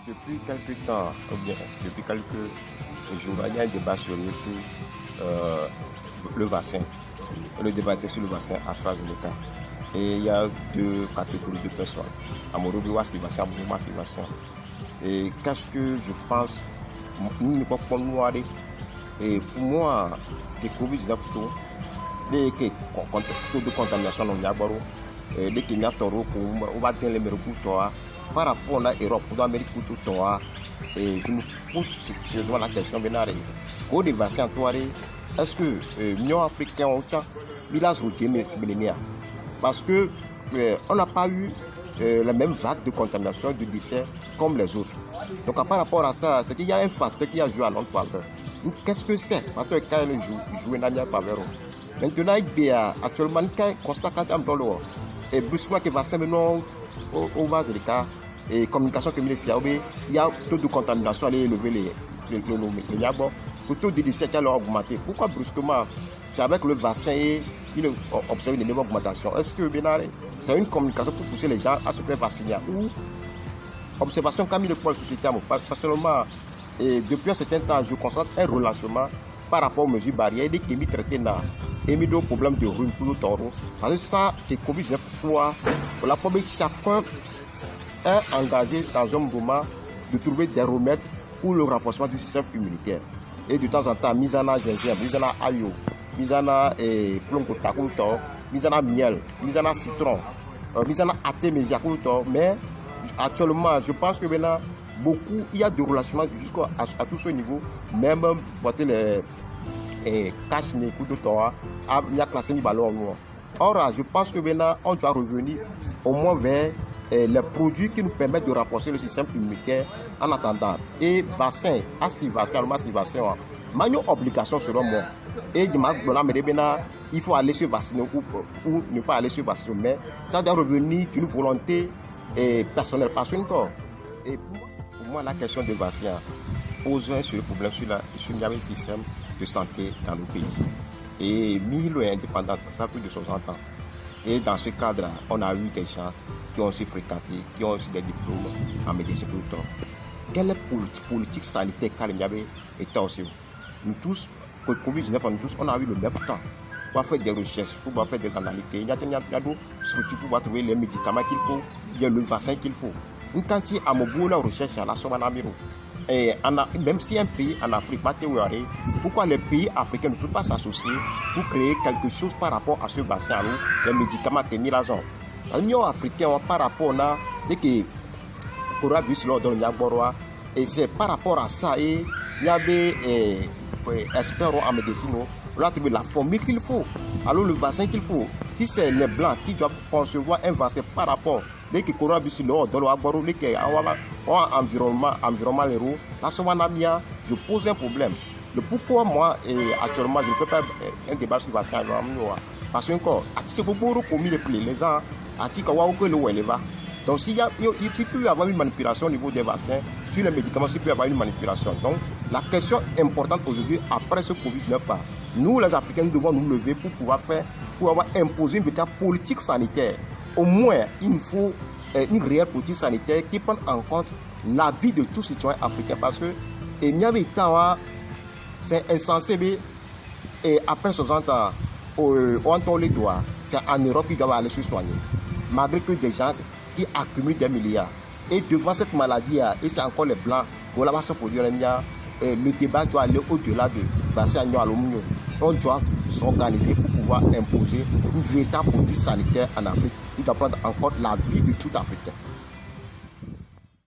Depuis quelques temps, ou bien depuis quelques jours, il y a un débat sérieux sur le vaccin. Le débat était sur le vaccin AstraZeneca. Et il y a deux catégories de personnes. Amorobi Wassivation, Amorobi Wassivation. Et qu'est-ce que je pense? Nous ne pouvons pas nous aller. Et pour moi, les Covid-19, dès que taux de contamination dans Yabaro, dès qu'il y a toro, on va tenir les meilleurs par rapport à l'Europe, pour l'Amérique, pour tout toi. Et je me pose la question, au des vaccins, est-ce que l'Union africaine, village routier, parce que on n'a pas eu la même vague de contamination, de décès comme les autres. Donc, par rapport à ça, c'est qu'il y a un facteur qui a joué à notre faveur. Qu'est-ce que c'est? Facteur qui a joué à notre faveur. Maintenant, il y a actuellement un constat dans l'eau. Et brusquement, que vaccin maintenant, au vase des cas, et communication que il y a taux de contamination à élever les yabos. Le taux de décès qui a augmenté. Pourquoi brusquement? C'est avec le vaccin et il observe une augmentation. Est-ce que c'est une communication pour pousser les gens à se faire vacciner? Ou observation comme il pour la société, personnellement, et depuis un certain temps, je constate un relâchement par rapport aux mesures barrières et qui est traité dans et mis des problèmes de rhume pour le taureau. Parce que ça, c'est Covid-19, la première chacun est engagé dans un mouvement de trouver des remèdes pour le renforcement du système immunitaire. Et de temps en temps, mise en gingembre, mise en ayo, mise en plomb, mise en miel, mise en citron, mise en atémésia, mais actuellement, je pense que maintenant, il y a des relâchements jusqu'à tout ce niveau, même boiter les caches, les coups de temps, il y a classé les ballons. Or, je pense que maintenant, on doit revenir au moins vers les produits qui nous permettent de renforcer le système immunitaire en attendant. Et vaccin, il y a une obligation selon moi. Et il faut aller se vacciner ou ne pas aller se vacciner. Mais ça doit revenir d'une volonté personnelle. Et pour moi, la question des vaccins pose sur le problème sur le système de santé dans le pays. Et Milo est indépendante, ça fait plus de 60 ans. Et dans ce cadre, on a eu des gens qui ont aussi fréquenté, qui ont aussi des diplômes en médecine pour le temps. Quelle est politique sanitaire Kalinyabe est aussi? Nous tous, pour le Covid-19, on a eu le même temps pour faire des recherches, pour faire des analyses. Il y a des structures pour trouver les médicaments qu'il faut, il y a le vaccin qu'il faut. Quand il y a la recherche, à la Somanamiro. Et même si un pays en Afrique, pourquoi les pays africains ne peuvent pas s'associer pour créer quelque chose par rapport à ce vaccin, les médicaments qui sont mis à jour? L'Union africaine, par rapport à ce coronavirus, et c'est par rapport à ça, il y avait experts en médecine, on a trouvé la formule qu'il faut, alors le vaccin qu'il faut. Si c'est les blancs qui doivent concevoir un vaccin par rapport à coronavirus, environnement, je pose un problème. Le pourquoi moi, actuellement, je ne peux pas un débat sur le vaccin. Parce que, les gens, donc, s'il peut y avoir une manipulation au niveau des vaccins, sur les médicaments, s'il peut y avoir une manipulation. Donc, la question importante aujourd'hui, après ce Covid-19, nous, les Africains, nous devons nous lever pour avoir imposé une véritable politique sanitaire. Au moins, il nous faut une réelle politique sanitaire qui prenne en compte la vie de tous les citoyens africains. Parce que, c'est insensé, et après 60 ans, on les doigts, c'est en Europe qu'ils doivent aller se soigner. Malgré que des gens qui accumulent des milliards. Et devant cette maladie, et c'est encore les blancs, le débat doit aller au-delà de vaccin à l'aluminium. On doit s'organiser pour pouvoir imposer une véritable politique sanitaire en Afrique qui doit prendre en compte la vie de tout Africain.